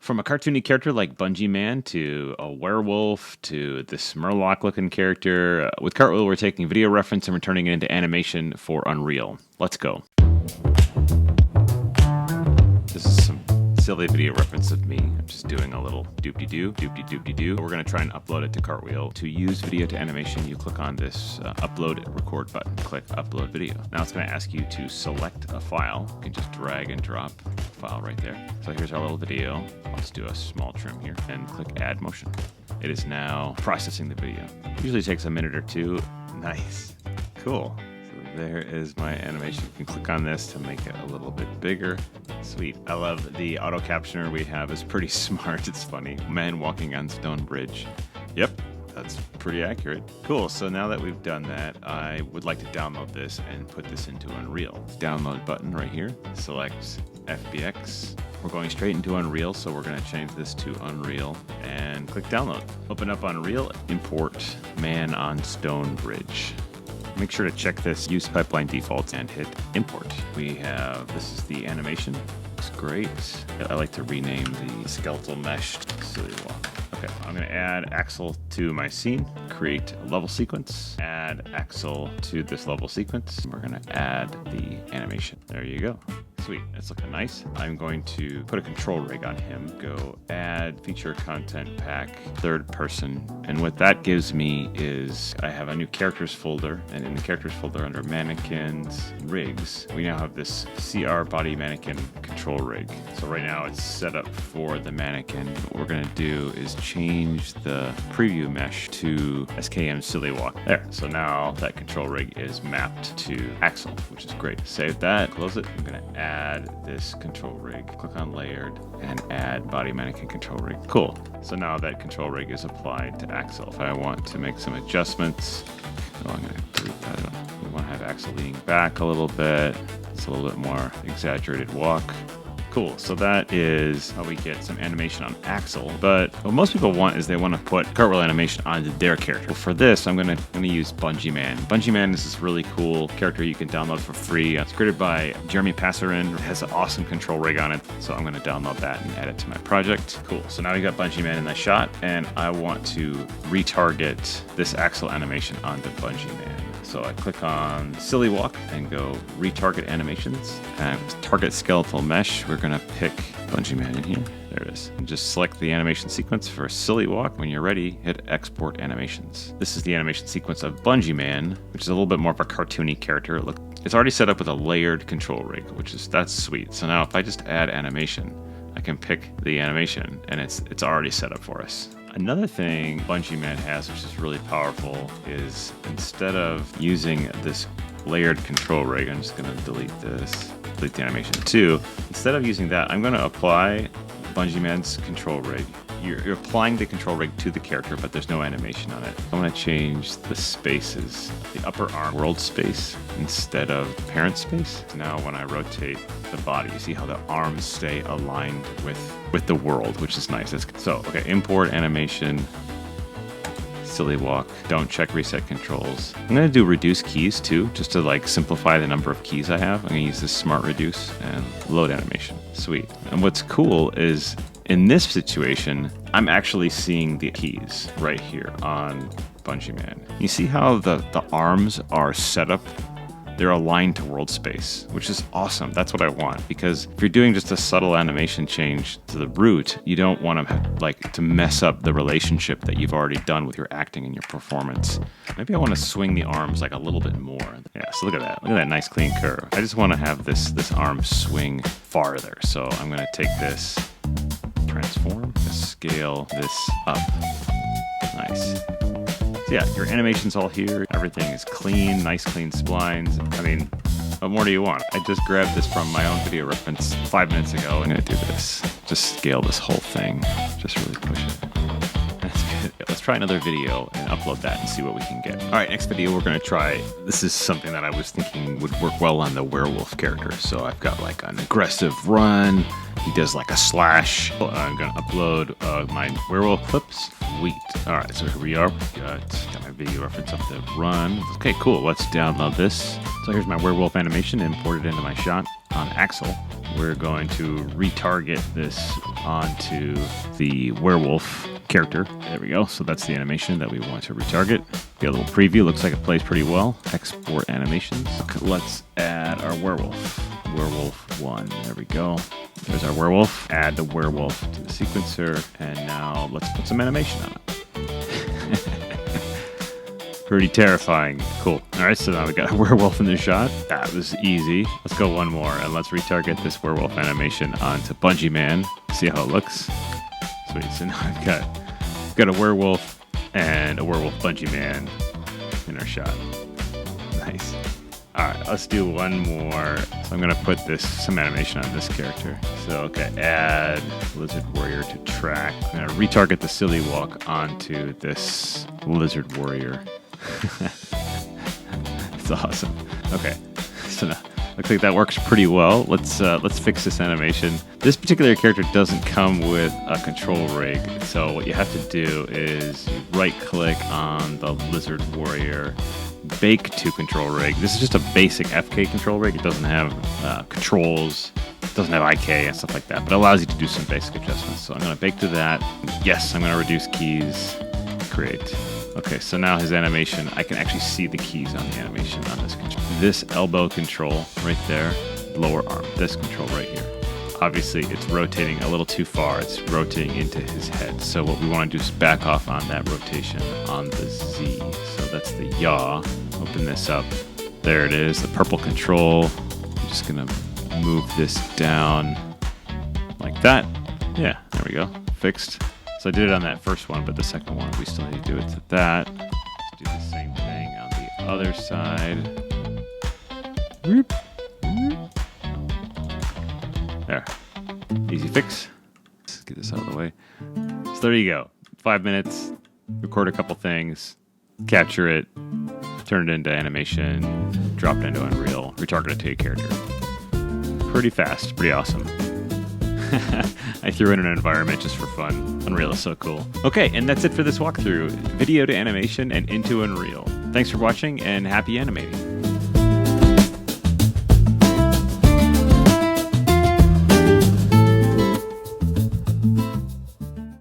From a cartoony character like BungeeMan to a werewolf to this Murloc-looking character, with Cartwheel, we're taking video reference and we're turning it into animation for Unreal. Let's go. This is some silly video reference of me. I'm just doing a little doop-de-doo, doop-de-doop-de-doo. We're going to try and upload it to Cartwheel. To use video to animation, you click on this upload record button. Click upload video. Now it's going to ask you to select a file. You can just drag and drop the file right there. So here's our little video. I'll just do a small trim here and click add motion. It is now processing the video. Usually takes a minute or two. Nice. Cool. There is my animation. You can click on this to make it a little bit bigger. Sweet. I love the auto captioner we have. It's pretty smart. It's funny. Man walking on stone bridge. Yep, that's pretty accurate. Cool. So now that we've done that, I would like to download this and put this into Unreal. Download button right here. Select FBX. We're going straight into Unreal, so we're going to change this to Unreal and click download. Open up Unreal, import Man on Stone Bridge. Make sure to check this use pipeline defaults and hit import. We have, this is the animation. Looks great. I like to rename the skeletal mesh silly walk. Okay, I'm gonna add Axel to my scene, create a level sequence, add Axel to this level sequence. We're gonna add the animation. There you go. Sweet, it's looking nice. I'm going to put a control rig on him, go add feature content pack, third person. And what that gives me is I have a new characters folder, and in the characters folder under mannequins, rigs, we now have this CR body mannequin control rig. So right now it's set up for the mannequin. What we're gonna do is change the preview mesh to SKM silly walk. There, so now that control rig is mapped to Axel, which is great. Save that, close it. I'm gonna add this control rig, click on layered and add body mannequin control rig. Cool. So now that control rig is applied to Axel. If I want to make some adjustments, I'm going to delete that. We want to have Axel leaning back a little bit. It's a little bit more exaggerated walk. Cool, so that is how we get some animation on Axel. But what most people want is they want to put Cartwheel animation onto their character. For this, I'm gonna use BungeeMan. BungeeMan is this really cool character you can download for free. It's created by Jeremy Passerin. It has an awesome control rig on it. So I'm gonna download that and add it to my project. Cool, so now we got BungeeMan in the shot, and I want to retarget this Axel animation onto BungeeMan. So I click on Silly Walk and go Retarget Animations. And target skeletal mesh, we're gonna pick BungeeMan in here. There it is. And just select the animation sequence for Silly Walk. When you're ready, hit Export Animations. This is the animation sequence of BungeeMan, which is a little bit more of a cartoony character. Look, it's already set up with a layered control rig, that's sweet. So now if I just add animation, I can pick the animation and it's already set up for us. Another thing BungeeMan has, which is really powerful, is instead of using this layered control rig, I'm just going to delete this, delete the animation too. Instead of using that, I'm going to apply BungeeMan's control rig. You're applying the control rig to the character, but there's no animation on it. I'm going to change the spaces, the upper arm world space instead of parent space. Now when I rotate the body, you see how the arms stay aligned with the world, which is nice. So, okay, import animation, silly walk, don't check reset controls. I'm going to do reduce keys too, just to like simplify the number of keys I have. I'm going to use this smart reduce and load animation. Sweet. And what's cool is in this situation, I'm actually seeing the keys right here on BungeeMan. You see how the arms are set up? They're aligned to world space, which is awesome. That's what I want, because if you're doing just a subtle animation change to the root, you don't want to mess up the relationship that you've already done with your acting and your performance. Maybe I want to swing the arms like a little bit more. Yeah, so look at that. Look at that nice clean curve. I just want to have this arm swing farther. So I'm going to take this, transform, scale this up. Nice. So yeah, your animation's all here. Everything is clean, nice clean splines. I mean, what more do you want? I just grabbed this from my own video reference 5 minutes ago. I'm gonna do this. Just scale this whole thing. Just really push it. That's good. Let's try another video and upload that and see what we can get. All right, next video we're gonna try. This is something that I was thinking would work well on the werewolf character. So I've got like an aggressive run. He does like a slash. I'm gonna upload my werewolf clips. Sweet. All right, so here we are. Got my video reference of the run. Okay, cool. Let's download this. So here's my werewolf animation imported into my shot. on Axel. We're going to retarget this onto the werewolf character. There we go. So that's the animation that we want to retarget. Get a little preview. Looks like it plays pretty well. Export animations. Let's add our werewolf. Werewolf 1. There we go. There's our werewolf. Add the werewolf to the sequencer. And now let's put some animation on it. Pretty terrifying. Cool. All right, so now we got a werewolf in the shot. That was easy. Let's go one more, and let's retarget this werewolf animation onto BungeeMan. See how it looks. Sweet. So now I've got a werewolf and a werewolf BungeeMan in our shot. Nice. All right, let's do one more. So I'm gonna put some animation on this character. So okay, add lizard warrior to track. I'm gonna retarget the silly walk onto this lizard warrior. It's awesome. Okay, so now looks like that works pretty well. Let's fix this animation. This particular character doesn't come with a control rig, so what you have to do is right-click on the lizard warrior, bake to control rig. This is just a basic FK control rig. It doesn't have controls, it doesn't have IK and stuff like that, but it allows you to do some basic adjustments. So I'm going to bake to that. Yes, I'm going to reduce keys. Create. Okay, so now his animation, I can actually see the keys on the animation on this control. This elbow control right there, lower arm, this control right here. Obviously, it's rotating a little too far. It's rotating into his head. So what we want to do is back off on that rotation on the Z. So that's the yaw. Open this up. There it is, the purple control. I'm just gonna move this down like that. Yeah, there we go, fixed. So I did it on that first one, but the second one, we still need to do it to that. Let's do the same thing on the other side. Whoop. There. Easy fix. Let's get this out of the way. So there you go. 5 minutes, record a couple things, capture it, turn it into animation, drop it into Unreal, retarget it to a character. Pretty fast, pretty awesome. I threw in an environment just for fun. Unreal is so cool. Okay, and that's it for this walkthrough. Video to animation and into Unreal. Thanks for watching, and happy animating.